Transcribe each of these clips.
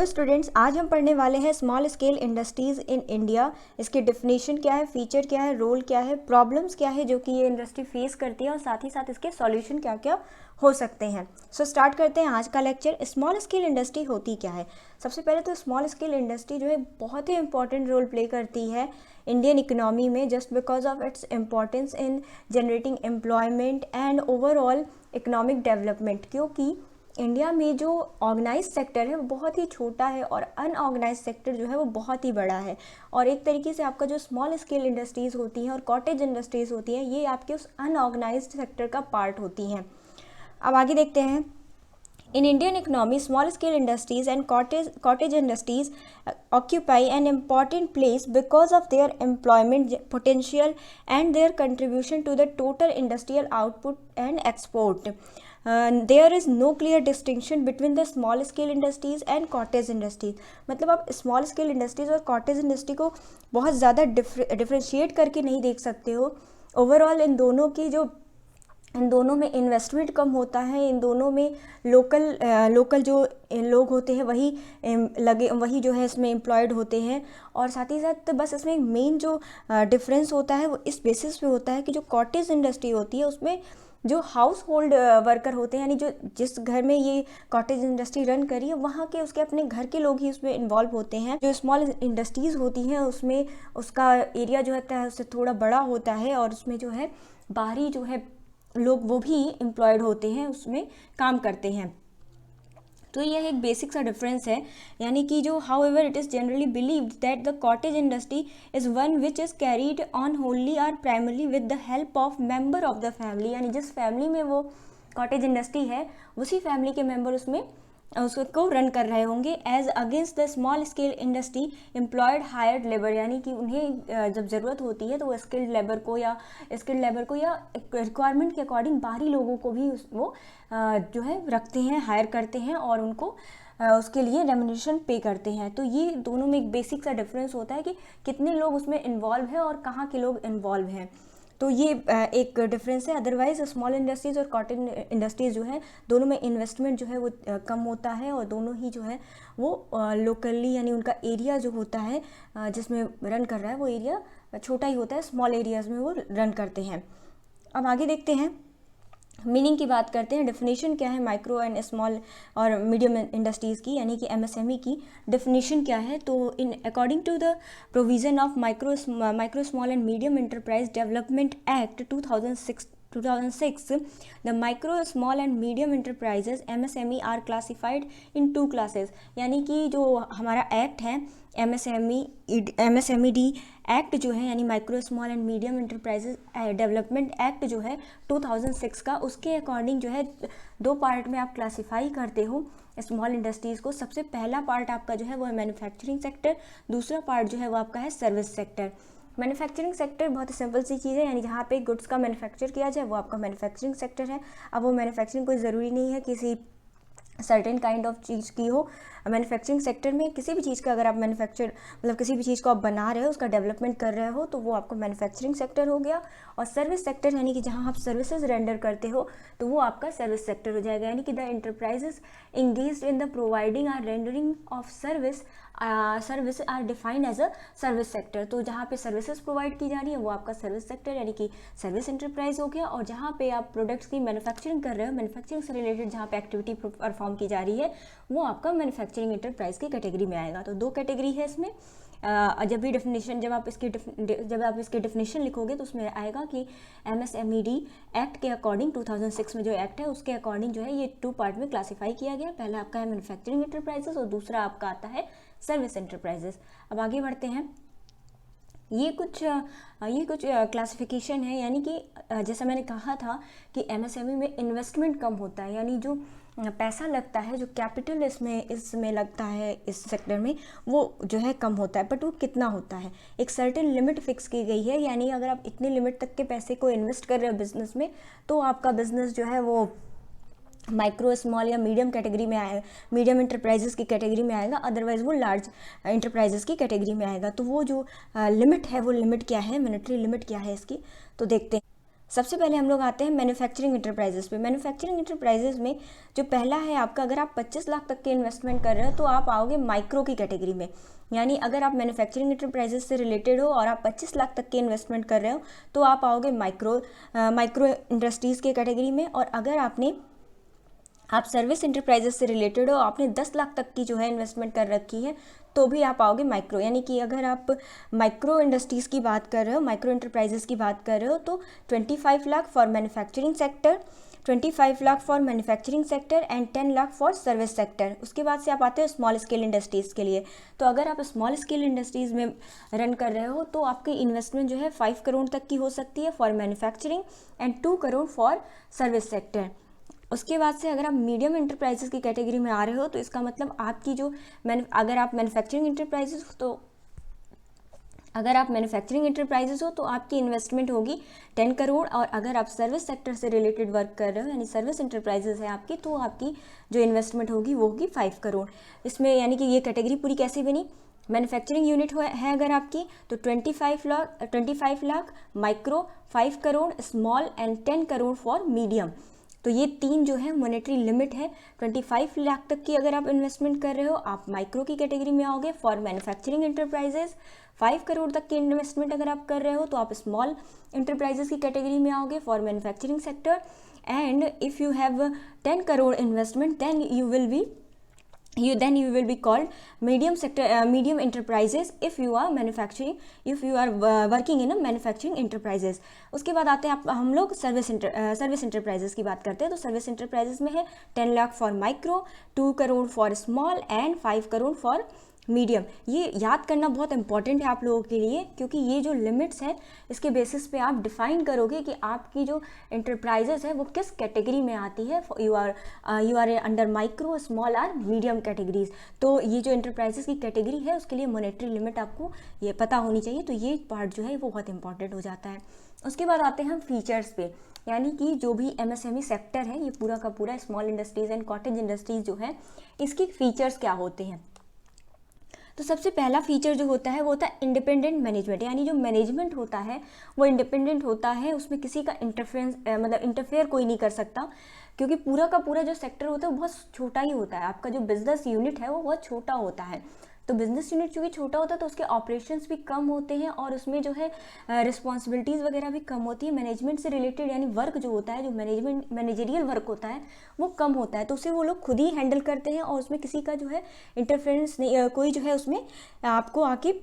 Hello students, आज हम पढ़ने वाले हैं small scale industries in India. इसकी डेफिनेशन क्या है, फीचर क्या है, रोल क्या है, प्रॉब्लम्स क्या है जो कि ये इंडस्ट्री फेस करती है और साथ ही साथ इसके सॉल्यूशन क्या क्या हो सकते हैं। सो स्टार्ट करते हैं आज का लेक्चर। स्मॉल स्केल इंडस्ट्री होती क्या है। सबसे पहले तो स्मॉल स्केल इंडस्ट्री जो है बहुत ही इंपॉर्टेंट रोल प्ले करती है इंडियन इकोनॉमी में, just because of its importance in generating employment and overall economic development. क्योंकि इंडिया में जो ऑर्गेनाइज सेक्टर है वो बहुत ही छोटा है और अनऑर्गेनाइज सेक्टर जो है वो बहुत ही बड़ा है। और एक तरीके से आपका जो स्मॉल स्केल इंडस्ट्रीज़ होती हैं और कॉटेज इंडस्ट्रीज़ होती हैं, ये आपके उस अनऑर्गेनाइज्ड सेक्टर का पार्ट होती हैं। अब आगे देखते हैं। In Indian economy, small scale industries and cottage industries occupy an important place because of their employment potential and their contribution to the total industrial output and export. There is no clear distinction between the small scale industries and cottage industries. मतलब आप small scale industries और cottage industry को बहुत ज़्यादा differentiate करके नहीं देख सकते हो। ओवरऑल इन दोनों में इन्वेस्टमेंट कम होता है, इन दोनों में लोकल जो लोग होते हैं वही जो है इसमें एम्प्लॉयड होते हैं। और साथ ही साथ बस इसमें मेन जो डिफरेंस होता है वो इस बेसिस पे होता है कि जो कॉटेज इंडस्ट्री होती है उसमें जो हाउस होल्ड वर्कर होते हैं, यानी जो जिस घर में ये कॉटेज इंडस्ट्री रन करी है वहाँ के उसके अपने घर के लोग ही उसमें इन्वॉल्व होते हैं। जो स्मॉल इंडस्ट्रीज़ होती हैं उसमें उसका एरिया जो होता है उससे थोड़ा बड़ा होता है और उसमें जो है बाहरी जो है लोग वो भी एम्प्लॉयड होते हैं, उसमें काम करते हैं। तो यह एक बेसिक सा डिफरेंस है। यानी कि जो however it is generally believed that the cottage industry is one which is carried on wholly or primarily with the help of member of the family. यानी जिस फैमिली में वो कॉटेज इंडस्ट्री है उसी फैमिली के मेंबर उसमें उसको run कर रहे होंगे। As against the small scale industry employed hired labour, यानी कि उन्हें जब ज़रूरत होती है तो वो स्किल्ड लेबर को या रिक्वायरमेंट के अकॉर्डिंग बाहरी लोगों को भी वो जो है रखते हैं, हायर करते हैं और उनको उसके लिए रेम्युनरेशन पे करते हैं। तो ये दोनों में एक बेसिक सा डिफरेंस होता है कि कितने लोग उसमें इन्वॉल्व हैं और कहाँ के लोग इन्वॉल्व हैं। तो ये एक डिफरेंस है। अदरवाइज स्मॉल इंडस्ट्रीज़ और कॉटेज इंडस्ट्रीज़ जो है दोनों में इन्वेस्टमेंट जो है वो कम होता है और दोनों ही जो है वो लोकली यानी उनका एरिया जो होता है जिसमें रन कर रहा है वो एरिया छोटा ही होता है, स्मॉल एरियाज़ में वो रन करते हैं। अब आगे देखते हैं, मीनिंग की बात करते हैं। डेफिनेशन क्या है माइक्रो एंड स्मॉल और मीडियम इंडस्ट्रीज़ की, यानी कि एमएसएमई की डेफिनेशन क्या है। तो इन according to the provision of micro small and medium enterprise development act 2006 the micro small and medium enterprises MSME are classified in two classes। यानी कि जो हमारा एक्ट है MSMED एक्ट जो है, यानी micro small and medium enterprises development act जो है 2006 का, उसके अकॉर्डिंग जो है दो पार्ट में आप क्लासीफाई करते हो स्मॉल इंडस्ट्रीज़ को। सबसे पहला पार्ट आपका जो है वो है मैन्युफैक्चरिंग सेक्टर, दूसरा पार्ट जो है वो आपका है सर्विस सेक्टर। मैन्युफैक्चरिंग सेक्टर बहुत ही सिंपल सी चीज़ है, यानी जहाँ पे गुड्स का मैन्युफैक्चर किया जाए वो आपका मैन्युफैक्चरिंग सेक्टर है। अब वो मैन्युफैक्चरिंग कोई ज़रूरी नहीं है किसी सर्टेन काइंड ऑफ चीज़ की हो। मैन्युफैक्चरिंग सेक्टर में किसी भी चीज़ का अगर आप किसी भी चीज़ को आप बना रहे हो, उसका डेवलपमेंट कर रहे हो, तो वो आपका मैन्युफैक्चरिंग सेक्टर हो गया। और सर्विस सेक्टर यानी कि जहाँ आप सर्विसेज रेंडर करते हो तो वो आपका सर्विस सेक्टर हो जाएगा। यानी कि the enterprises engaged in the providing or rendering of service are defined as a service sector. तो जहाँ पे सर्विसेज प्रोवाइड की जा रही है वो आपका सर्विस सेक्टर यानी कि सर्विस एंटरप्राइज हो गया। और जहाँ पे आप प्रोडक्ट्स की मैन्युफैक्चरिंग कर रहे हो, मैन्युफैक्चरिंग से रिलेटेड जहाँ पे एक्टिविटी परफॉर्म की जा रही है वो आपका मैन्युफैक्चरिंग एंटरप्राइज की कैटेगरी में आएगा। तो दो कैटेगरी है इसमें। जब आप इसकी डेफिनेशन लिखोगे तो उसमें आएगा कि MSMED एक्ट के अकॉर्डिंग 2006 में जो एक्ट है उसके अकॉर्डिंग जो है ये टू पार्ट में क्लासीफाई किया गया। पहला आपका है मैन्युफैक्चरिंग एंटरप्राइजेस और दूसरा आपका आता है सर्विस एंटरप्राइजेस। अब आगे बढ़ते हैं। ये कुछ क्लासिफिकेशन है, यानी कि जैसा मैंने कहा था कि MSME में इन्वेस्टमेंट कम होता है, यानी जो पैसा लगता है, जो कैपिटल इसमें लगता है इस सेक्टर में, वो जो है कम होता है। बट वो कितना होता है, एक सर्टेन लिमिट फिक्स की गई है। यानी अगर आप इतनी लिमिट तक के पैसे को इन्वेस्ट कर रहे हो बिजनेस में तो आपका बिजनेस जो है वो माइक्रो स्मॉल या मीडियम कैटेगरी में आएगा, मीडियम एंटरप्राइजेस की कैटेगरी में आएगा। अदरवाइज वो लार्ज एंटरप्राइजेस की कैटेगरी में आएगा। तो वो जो लिमिट है वो लिमिट क्या है, मॉनेटरी लिमिट क्या है इसकी, तो देखते हैं। सबसे पहले हम लोग आते हैं मैन्युफैक्चरिंग इंटरप्राइजेस पे। मैन्युफैक्चरिंग इंटरप्राइजेस में जो पहला है आपका, अगर आप 25 लाख तक के इन्वेस्टमेंट कर रहे हो तो आप आओगे माइक्रो की कैटेगरी में। यानी अगर आप मैन्युफैक्चरिंग इंटरप्राइजेस से रिलेटेड हो और आप 25 लाख तक के इन्वेस्टमेंट कर रहे हो तो आप आओगे माइक्रो इंडस्ट्रीज़ के कैटेगरी में। और अगर आप सर्विस इंटरप्राइजेस से रिलेटेड हो, आपने 10 लाख तक की जो है इन्वेस्टमेंट कर रखी है, तो भी आप आओगे माइक्रो। यानी कि अगर आप माइक्रो इंडस्ट्रीज़ की बात कर रहे हो, माइक्रो इंटरप्राइजेस की बात कर रहे हो, तो 25 lakh for manufacturing sector, 25 lakh for manufacturing sector and 10 lakh for service sector. उसके बाद से आप आते हो स्मॉल स्केल इंडस्ट्रीज़ के लिए। तो अगर आप स्मॉल स्केल इंडस्ट्रीज़ में रन कर रहे हो तो आपकी इन्वेस्टमेंट जो है 5 करोड़ तक की हो सकती है for manufacturing and 2 crore for service sector. उसके बाद से अगर आप मीडियम इंटरप्राइजेस की कैटेगरी में आ रहे हो तो इसका मतलब आपकी जो अगर आप मैन्युफैक्चरिंग इंटरप्राइजेस हो तो आपकी इन्वेस्टमेंट होगी 10 करोड़। और अगर आप सर्विस सेक्टर से रिलेटेड वर्क कर रहे हो, यानी सर्विस इंटरप्राइजेस है आपकी, तो आपकी जो इन्वेस्टमेंट होगी वो होगी 5 करोड़। इसमें यानी कि ये कैटेगरी पूरी कैसे बनी, मैन्युफैक्चरिंग यूनिट है अगर आपकी तो 25 lakh micro, 5 crore small and 10 crore for medium. तो ये 3 जो है मॉनेटरी लिमिट है। 25 लाख तक की अगर आप इन्वेस्टमेंट कर रहे हो आप माइक्रो की कैटेगरी में आओगे फॉर मैन्युफैक्चरिंग इंटरप्राइजेस। 5 करोड़ तक की इन्वेस्टमेंट अगर आप कर रहे हो तो आप स्मॉल इंटरप्राइजेस की कैटेगरी में आओगे for manufacturing sector. And if you have 10 crore investment then you will be called medium enterprises if you are working in a manufacturing enterprises। उसके बाद आते हैं हम लोग सर्विस इंटरप्राइजेस की बात करते हैं। तो सर्विस इंटरप्राइजेस में है 10 lakh for micro, 2 crore for small and 5 crore for medium. ये याद करना बहुत इंपॉर्टेंट है आप लोगों के लिए, क्योंकि ये जो लिमिट्स है इसके बेसिस पे आप डिफाइन करोगे कि आपकी जो इंटरप्राइजेस है वो किस कैटेगरी में आती है। You are under micro, small और मीडियम कैटेगरीज। तो ये जो इंटरप्राइजेस की कैटेगरी है उसके लिए मॉनेटरी लिमिट आपको ये पता होनी चाहिए। तो ये पार्ट जो है वो बहुत इंपॉर्टेंट हो जाता है। उसके बाद आते हैं हम फीचर्स पे, यानी कि जो भी MSME सेक्टर है, ये पूरा का पूरा small industries and cottage industries जो है, इसकी फीचर्स क्या होते हैं। तो सबसे पहला फीचर जो होता है वो होता है इंडिपेंडेंट मैनेजमेंट। यानी जो मैनेजमेंट होता है वो इंडिपेंडेंट होता है, उसमें किसी का इंटरफेयर कोई नहीं कर सकता, क्योंकि पूरा का पूरा जो सेक्टर होता है वो बहुत छोटा ही होता है। आपका जो बिजनेस यूनिट है वो बहुत छोटा होता है। तो बिजनेस यूनिट चूँकि छोटा होता है तो उसके ऑपरेशंस भी कम होते हैं और उसमें जो है रिस्पॉन्सिबिलिटीज़ वगैरह भी कम होती है। मैनेजमेंट से रिलेटेड यानी वर्क जो होता है, जो मैनेजरियल वर्क होता है वो कम होता है, तो उसे वो लोग खुद ही हैंडल करते हैं और उसमें किसी का जो है इंटरफेरेंस नहीं, कोई जो है उसमें आपको आके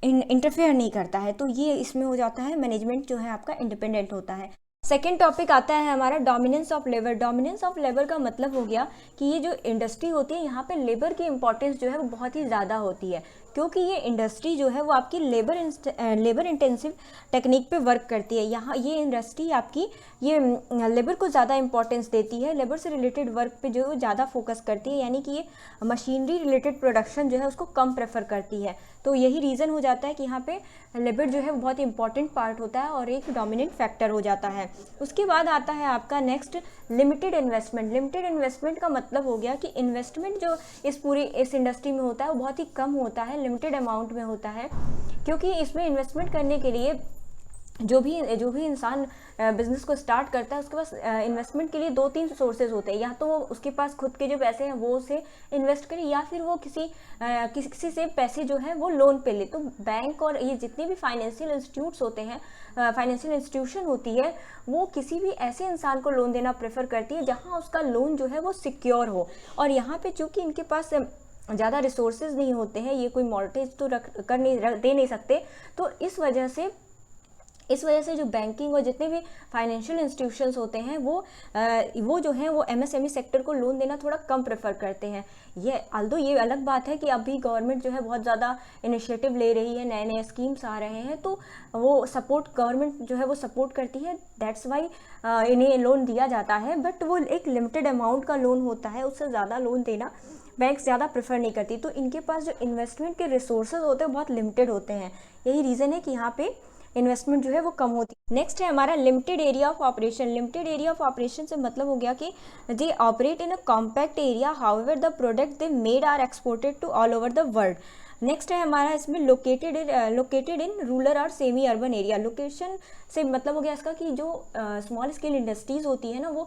इंटरफेयर नहीं करता है। तो ये इसमें हो जाता है, मैनेजमेंट जो है आपका इंडिपेंडेंट होता है। सेकेंड टॉपिक आता है हमारा dominance of labour. Dominance of labour का मतलब हो गया कि ये जो इंडस्ट्री होती है यहाँ पे लेबर की इंपॉर्टेंस जो है वो बहुत ही ज़्यादा होती है, क्योंकि ये इंडस्ट्री जो है वो आपकी लेबर इंटेंसिव टेक्निक पे वर्क करती है। यहाँ ये इंडस्ट्री आपकी ये लेबर को ज़्यादा इंपॉर्टेंस देती है, लेबर से रिलेटेड वर्क पे जो ज़्यादा फोकस करती है, यानी कि ये मशीनरी रिलेटेड प्रोडक्शन जो है उसको कम प्रेफर करती है। तो यही रीज़न हो जाता है कि यहाँ पे लेबर जो है वो बहुत इंपॉर्टेंट पार्ट होता है और एक डोमिनेंट फैक्टर हो जाता है। उसके बाद आता है आपका next limited investment. Limited investment का मतलब हो गया कि इन्वेस्टमेंट जो इस इंडस्ट्री में होता है वो बहुत ही कम होता है, लिमिटेड अमाउंट में होता है, क्योंकि इसमें इन्वेस्टमेंट करने के लिए जो भी इंसान बिजनेस को स्टार्ट करता है उसके पास इन्वेस्टमेंट के लिए 2-3 सोर्सेज होते हैं। या तो वो उसके पास खुद के जो पैसे हैं वो उसे इन्वेस्ट करे, या फिर वो किसी से पैसे जो है वो लोन पे ले। तो बैंक और ये जितने भी फाइनेंशियल इंस्टीट्यूट्स होते हैं, फाइनेंशियल इंस्टीट्यूशन होती है, वो किसी भी ऐसे इंसान को लोन देना प्रेफर करती है जहाँ उसका लोन जो है वो सिक्योर हो। और यहाँ पे चूँकि इनके पास ज़्यादा रिसोर्सेज नहीं होते हैं, ये कोई मॉर्गेज तो दे नहीं सकते, तो इस वजह से जो बैंकिंग और जितने भी फाइनेंशियल इंस्टीट्यूशंस होते हैं वो जो हैं वो MSME सेक्टर को लोन देना थोड़ा कम प्रेफर करते हैं। ये अलग बात है कि अभी गवर्नमेंट जो है बहुत ज़्यादा इनिशिएटिव ले रही है, नए नए स्कीम्स आ रहे हैं, तो वो गवर्नमेंट जो है वो सपोर्ट करती है, दैट्स वाई इन्हें लोन दिया जाता है। बट वो एक लिमिटेड अमाउंट का लोन होता है, उससे ज़्यादा लोन देना बैंक ज़्यादा प्रेफर नहीं करती। तो इनके पास जो इन्वेस्टमेंट के रिसोर्सेज होते हैं बहुत लिमिटेड होते हैं। यही रीज़न है कि यहाँ पे इन्वेस्टमेंट जो है वो कम होती है। नेक्स्ट है हमारा limited area of operation. Limited area of operation से मतलब हो गया कि they operate in a compact area, however the product they made are exported to all over the world. Next है हमारा इसमें लोकेटेड इन रूरल और सेमी अर्बन एरिया। लोकेशन से मतलब हो गया इसका कि जो स्मॉल स्केल इंडस्ट्रीज़ होती है ना वो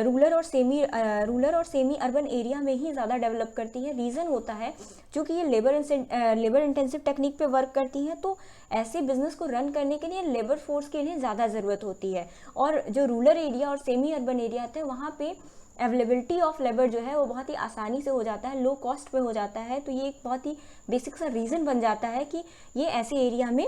रूरल और सेमी अर्बन एरिया में ही ज़्यादा डेवलप करती है। रीज़न होता है क्योंकि ये लेबर इंटेंसिव टेक्निक पे वर्क करती हैं, तो ऐसे बिजनेस को रन करने के लिए लेबर फोर्स के लिए ज़्यादा ज़रूरत होती है। और जो रूरल एरिया और सेमी अर्बन एरिया आते हैं वहाँ पे अवेलेबिलिटी ऑफ लेबर जो है वो बहुत ही आसानी से हो जाता है, लो कॉस्ट पे हो जाता है। तो ये एक बहुत ही बेसिक सा रीज़न बन जाता है कि ये ऐसे एरिया में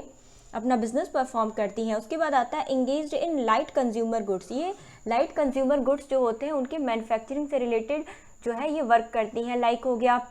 अपना बिजनेस परफॉर्म करती हैं। उसके बाद आता है engaged in light consumer goods. ये लाइट कंज्यूमर गुड्स जो होते हैं उनके मैन्युफैक्चरिंग से रिलेटेड जो है ये वर्क करती हैं। लाइक हो गया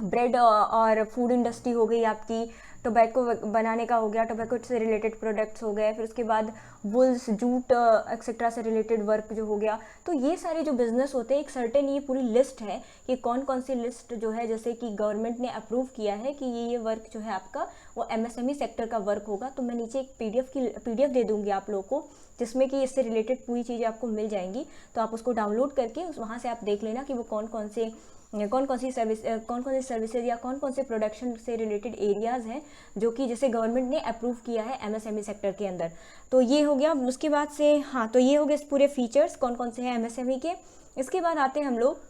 ब्रेड और फूड इंडस्ट्री हो गई आपकी, टोबैको बनाने का हो गया, टोबैको से रिलेटेड प्रोडक्ट्स हो गए, फिर उसके बाद वुल्स, जूट एक्सेट्रा से रिलेटेड वर्क जो हो गया। तो ये सारे जो बिजनेस होते हैं एक सर्टेन ये पूरी लिस्ट है कि कौन कौन सी लिस्ट जो है जैसे कि गवर्नमेंट ने अप्रूव किया है कि ये वर्क जो है आपका वो एमएसएमई सेक्टर का वर्क होगा। तो मैं नीचे एक पीडीएफ दे दूँगी आप लोगों को जिसमें कि इससे रिलेटेड पूरी चीज़ें आपको मिल जाएंगी। तो आप उसको डाउनलोड करके वहाँ से आप देख लेना कि वो कौन कौन सी सर्विसेज या कौन कौन से प्रोडक्शन से रिलेटेड एरियाज़ हैं जो कि जैसे गवर्नमेंट ने अप्रूव किया है एमएसएमई सेक्टर के अंदर। तो ये हो गया। उसके बाद से तो ये हो गए पूरे फीचर्स कौन कौन से हैं एमएसएमई के। इसके बाद आते हैं हम लोग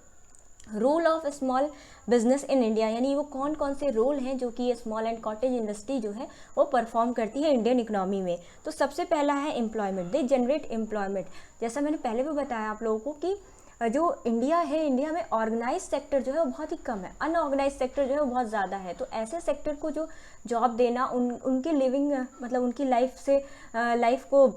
role of small business in India, यानी वो कौन कौन से रोल हैं जो कि ये स्मॉल एंड कॉटेज इंडस्ट्री जो है वो परफॉर्म करती है इंडियन इकोनॉमी में। तो सबसे पहला है एम्प्लॉयमेंट, दे जनरेट एम्प्लॉयमेंट। जैसा मैंने पहले भी बताया आप लोगों को कि जो इंडिया है, इंडिया में ऑर्गेनाइज सेक्टर जो है वो बहुत ही कम है, अनऑर्गेनाइज सेक्टर जो है वो बहुत ज़्यादा है। तो ऐसे सेक्टर को जो जॉब देना उनके लिविंग मतलब उनकी लाइफ को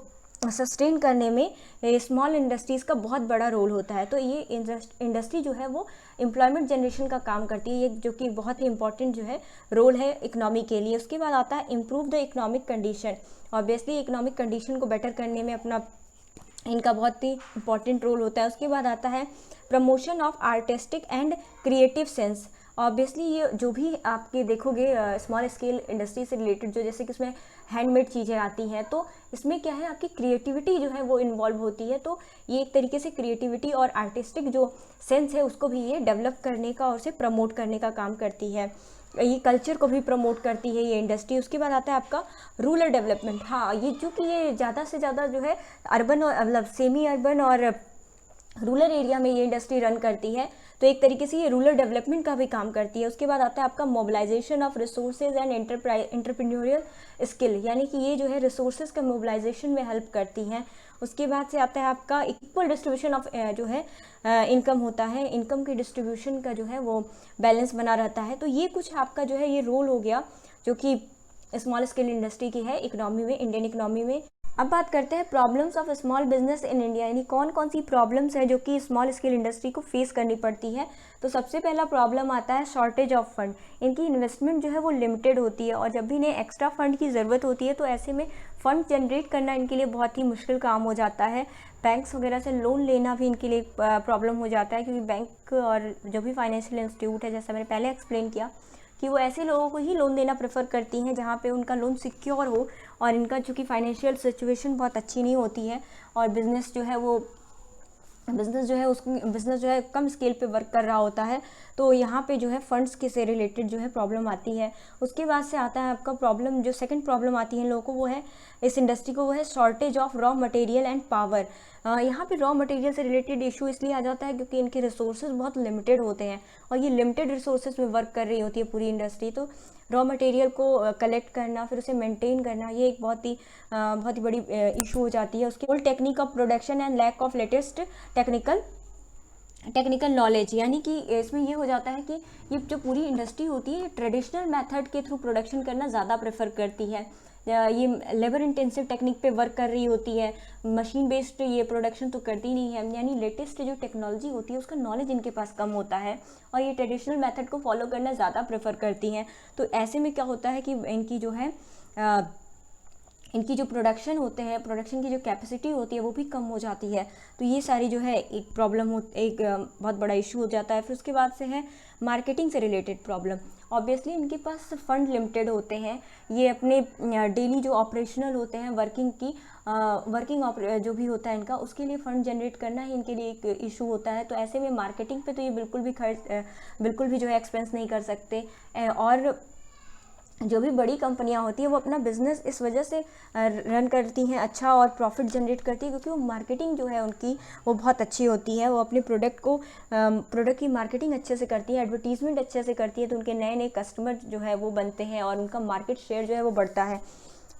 सस्टेन करने में स्मॉल इंडस्ट्रीज़ का बहुत बड़ा रोल होता है। तो ये इंडस्ट्री जो है वो एम्प्लॉयमेंट जनरेशन का काम करती है, ये जो कि बहुत ही इंपॉर्टेंट जो है रोल है इकोनॉमी के लिए। उसके बाद आता है improve the economic condition. Obviously economic condition को बेटर करने में अपना इनका बहुत ही इंपॉर्टेंट रोल होता है। उसके बाद आता है promotion of artistic and creative sense. Obviously ये जो भी आपके देखोगे स्मॉल स्केल इंडस्ट्री से रिलेटेड जो जैसे कि इसमें हैंडमेड चीज़ें आती हैं तो इसमें क्या है आपकी क्रिएटिविटी जो है वो इन्वॉल्व होती है। तो ये एक तरीके से क्रिएटिविटी और आर्टिस्टिक जो सेंस है उसको भी ये डेवलप करने का और उसे प्रमोट करने का काम करती है। ये कल्चर को भी प्रमोट करती है ये इंडस्ट्री। उसके बाद आता है आपका रूरल डेवलपमेंट। ये चूँकि ये ज़्यादा से ज़्यादा जो है अर्बन और मतलब सेमी अर्बन और रूरल एरिया में ये इंडस्ट्री रन करती है, तो एक तरीके से ये रूरल डेवलपमेंट का भी काम करती है। उसके बाद आता है आपका mobilization of resources and entrepreneurial skill, यानी कि ये जो है रिसोर्सेज का मोबिलाइजेशन में हेल्प करती हैं। उसके बाद से आता है आपका इक्वल डिस्ट्रीब्यूशन ऑफ जो है इनकम होता है, इनकम की डिस्ट्रीब्यूशन का जो है वो बैलेंस बना रहता है। तो ये कुछ आपका जो है ये रोल हो गया जो कि स्मॉल स्केल इंडस्ट्री की है इकोनॉमी में, इंडियन इकोनॉमी में। अब बात करते हैं problems of small business in India, यानी कौन कौन सी प्रॉब्लम्स है जो कि स्मॉल स्केल इंडस्ट्री को फेस करनी पड़ती है। तो सबसे पहला प्रॉब्लम आता है शॉर्टेज ऑफ फंड। इनकी इन्वेस्टमेंट जो है वो लिमिटेड होती है और जब भी इन्हें एक्स्ट्रा फंड की ज़रूरत होती है तो ऐसे में फ़ंड जनरेट करना इनके लिए बहुत ही मुश्किल काम हो जाता है। बैंक्स वगैरह से लोन लेना भी इनके लिए प्रॉब्लम हो जाता है, क्योंकि बैंक और जो भी फाइनेंशियल इंस्टीट्यूट है, जैसा मैंने पहले एक्सप्लेन किया कि वो ऐसे लोगों को ही लोन देना प्रेफर करती हैं जहाँ पे उनका लोन सिक्योर हो और इनका चूँकि फाइनेंशियल सिचुएशन बहुत अच्छी नहीं होती है और बिज़नेस जो है कम स्केल पे वर्क कर रहा होता है। तो यहाँ पे जो है फंड्स के से रिलेटेड जो है प्रॉब्लम आती है। उसके बाद से आता है आपका प्रॉब्लम, जो सेकंड प्रॉब्लम आती है लोगों को वो है इस इंडस्ट्री को, वो है shortage of raw material and power. यहाँ पे रॉ मटेरियल से रिलेटेड इशू इसलिए आ जाता है क्योंकि इनके रिसोर्सेज बहुत लिमिटेड होते हैं और ये लिमिटेड रिसोर्सेज में वर्क कर रही होती है पूरी इंडस्ट्री। तो रॉ मटेरियल को कलेक्ट करना फिर उसे मेंटेन करना ये एक बहुत ही बड़ी इशू हो जाती है। उसके old technique of production and lack of latest technical knowledge, यानी कि इसमें ये हो जाता है कि ये जो पूरी इंडस्ट्री होती है ये ट्रेडिशनल मेथड के थ्रू प्रोडक्शन करना ज़्यादा प्रेफर करती है। ये लेबर इंटेंसिव टेक्निक पे वर्क कर रही होती है, मशीन बेस्ड ये प्रोडक्शन तो करती नहीं है, यानी लेटेस्ट जो टेक्नोलॉजी होती है उसका नॉलेज इनके पास कम होता है और ये ट्रेडिशनल मेथड को फॉलो करना ज़्यादा प्रेफर करती हैं। तो ऐसे में क्या होता है कि इनकी जो प्रोडक्शन होते हैं, प्रोडक्शन की जो कैपेसिटी होती है वो भी कम हो जाती है। तो ये सारी जो है एक प्रॉब्लम एक बहुत बड़ा इशू हो जाता है। फिर उसके बाद से है मार्केटिंग से रिलेटेड प्रॉब्लम। ऑब्वियसली इनके पास फंड लिमिटेड होते हैं, ये अपने डेली जो ऑपरेशनल होते हैं वर्किंग जो भी होता है इनका, उसके लिए फ़ंड जनरेट करना ही इनके लिए एक इशू होता है। तो ऐसे में मार्केटिंग पे तो ये बिल्कुल भी जो है एक्सपेंस नहीं कर सकते और जो भी बड़ी कंपनियां होती हैं वो अपना बिजनेस इस वजह से रन करती हैं अच्छा और प्रॉफिट जनरेट करती है, क्योंकि वो मार्केटिंग जो है उनकी वो बहुत अच्छी होती है। वो अपने प्रोडक्ट की मार्केटिंग अच्छे से करती है, एडवर्टीजमेंट अच्छे से करती है, तो उनके नए नए कस्टमर जो है वो बनते हैं और उनका मार्केट शेयर जो है वो बढ़ता है।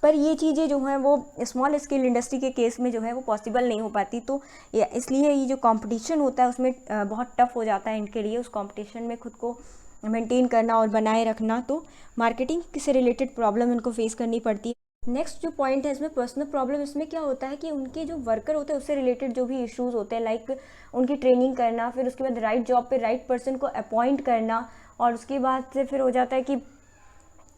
पर ये चीज़ें जो हैं वो स्मॉल स्केल इंडस्ट्री के केस में जो है वो पॉसिबल नहीं हो पाती। तो इसलिए ये जो कंपटीशन होता है उसमें बहुत टफ हो जाता है इनके लिए, उस कंपटीशन में खुद को मेंटेन करना और बनाए रखना। तो मार्केटिंग से रिलेटेड प्रॉब्लम इनको फेस करनी पड़ती है। नेक्स्ट जो पॉइंट है इसमें पर्सनल प्रॉब्लम, इसमें क्या होता है कि उनके जो वर्कर होते हैं उससे रिलेटेड जो भी इश्यूज होते हैं, लाइक उनकी ट्रेनिंग करना, फिर उसके बाद राइट जॉब पे राइट पर्सन को अपॉइंट करना, और उसके बाद से फिर हो जाता है कि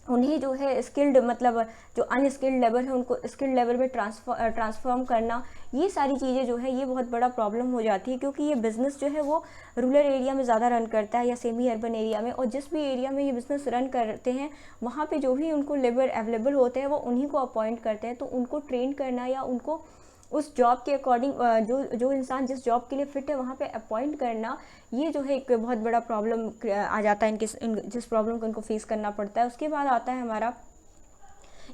उन्हें जो है स्किल्ड मतलब जो अनस्किल्ड लेवल है उनको स्किल्ड लेवल में ट्रांसफॉर्म करना। ये सारी चीज़ें जो है ये बहुत बड़ा प्रॉब्लम हो जाती है, क्योंकि ये बिज़नेस जो है वो रूरल एरिया में ज़्यादा रन करता है या सेमी अर्बन एरिया में, और जिस भी एरिया में ये बिज़नेस रन करते हैं वहाँ पे जो भी उनको लेबर अवेलेबल होते हैं वो उन्हीं को अपॉइंट करते हैं। तो उनको ट्रेन करना या उनको उस जॉब के अकॉर्डिंग जो जो इंसान जिस जॉब के लिए फिट है वहाँ पे अपॉइंट करना, ये जो है एक बहुत बड़ा प्रॉब्लम आ जाता है जिस प्रॉब्लम को इनको फेस करना पड़ता है। उसके बाद आता है हमारा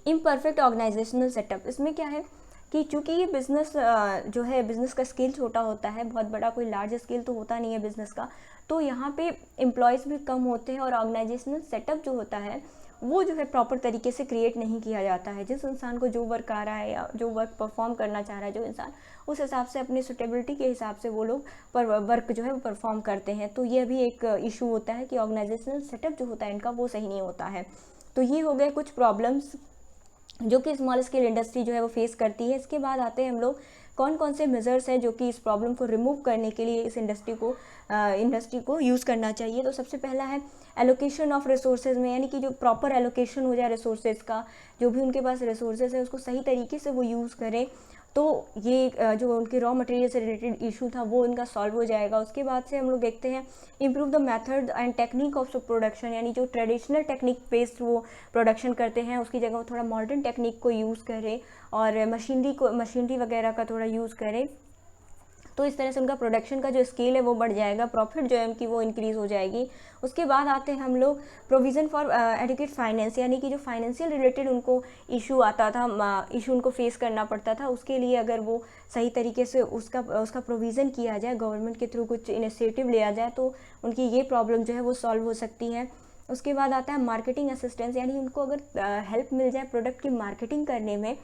इम्परफेक्ट ऑर्गेनाइजेशनल सेटअप। इसमें क्या है कि चूंकि ये बिज़नेस जो है बिज़नेस का स्केल छोटा होता है, बहुत बड़ा कोई लार्ज स्केल तो होता नहीं है बिज़नेस का, तो यहाँ पे एम्प्लॉयज़ भी कम होते हैं और ऑर्गेनाइजेशनल सेटअप जो होता है वो जो है प्रॉपर तरीके से क्रिएट नहीं किया जाता है। जिस इंसान को जो वर्क आ रहा है या जो वर्क परफॉर्म करना चाह रहा है जो इंसान, उस हिसाब से अपनी सुटेबिलिटी के हिसाब से वो लोग पर वर्क जो है वो परफॉर्म करते हैं। तो ये भी एक इशू होता है कि ऑर्गेनाइजेशनल सेटअप जो होता है इनका वो सही नहीं होता है। तो ये हो गए कुछ प्रॉब्लम्स जो कि स्मॉल स्केल इंडस्ट्री जो है वो फेस करती है। इसके बाद आते हैं हम लोग कौन कौन से मेजर्स हैं जो कि इस प्रॉब्लम को रिमूव करने के लिए इस इंडस्ट्री को यूज़ करना चाहिए। तो सबसे पहला है एलोकेशन ऑफ रिसोर्सेज में, यानी कि जो प्रॉपर एलोकेशन हो जाए रिसोर्सेज का, जो भी उनके पास रिसोर्सेज है उसको सही तरीके से वो यूज़ करें। तो ये जो उनके रॉ मटेरियल से रिलेटेड इशू था वो इनका सॉल्व हो जाएगा। उसके बाद से हम लोग देखते हैं improve the method and technique of production, यानी जो ट्रेडिशनल टेक्निक बेस्ड वो प्रोडक्शन करते हैं उसकी जगह वो थोड़ा मॉडर्न टेक्निक को यूज़ करें और मशीनरी वगैरह का थोड़ा यूज़ करें। तो इस तरह से उनका प्रोडक्शन का जो स्केल है वो बढ़ जाएगा, प्रॉफिट जो है उनकी वो इंक्रीज़ हो जाएगी। उसके बाद आते हैं हम लोग प्रोविज़न फॉर एडुकेट फाइनेंस, यानी कि जो फाइनेंशियल रिलेटेड उनको इशू आता था, इशू उनको फेस करना पड़ता था, उसके लिए अगर वो सही तरीके से उसका प्रोविज़न किया जाए, गवर्नमेंट के थ्रू कुछ इनिशिएटिव लिया जाए, तो उनकी ये प्रॉब्लम जो है वो सॉल्व हो सकती है। उसके बाद आता है मार्केटिंग असिस्टेंस, यानी उनको अगर हेल्प मिल जाए प्रोडक्ट की मार्केटिंग करने में,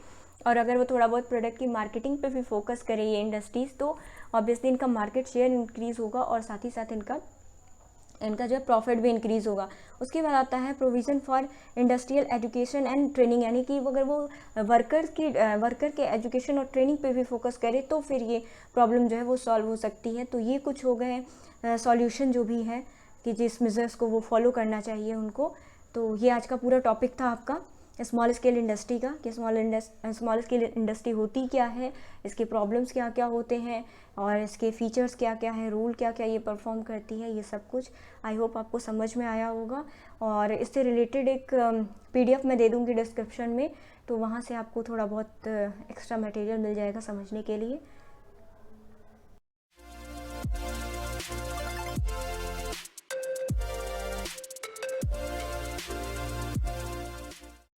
और अगर वो थोड़ा बहुत प्रोडक्ट की मार्केटिंग पे भी फोकस करें ये इंडस्ट्रीज़, तो ऑब्वियसली इनका मार्केट शेयर इंक्रीज़ होगा और साथ ही साथ इनका जो है प्रॉफिट भी इंक्रीज़ होगा। उसके बाद आता है provision for industrial education and training, यानी कि अगर वो वर्कर के एजुकेशन और ट्रेनिंग पे भी फोकस करे तो फिर ये प्रॉब्लम जो है वो सॉल्व हो सकती है। तो ये कुछ हो गए सॉल्यूशन जो भी है कि जिस मेजर्स को वो फॉलो करना चाहिए उनको। तो ये आज का पूरा टॉपिक था आपका स्मॉल स्केल इंडस्ट्री का, कि स्मॉल स्केल इंडस्ट्री होती क्या है, इसके प्रॉब्लम्स क्या क्या होते हैं और इसके फीचर्स क्या क्या हैं, रोल क्या क्या ये परफॉर्म करती है, ये सब कुछ आई होप आपको समझ में आया होगा। और इससे रिलेटेड एक PDF मैं दे दूँगी डिस्क्रिप्शन में, तो वहाँ से आपको थोड़ा बहुत एक्स्ट्रा मटेरियल मिल जाएगा समझने के लिए।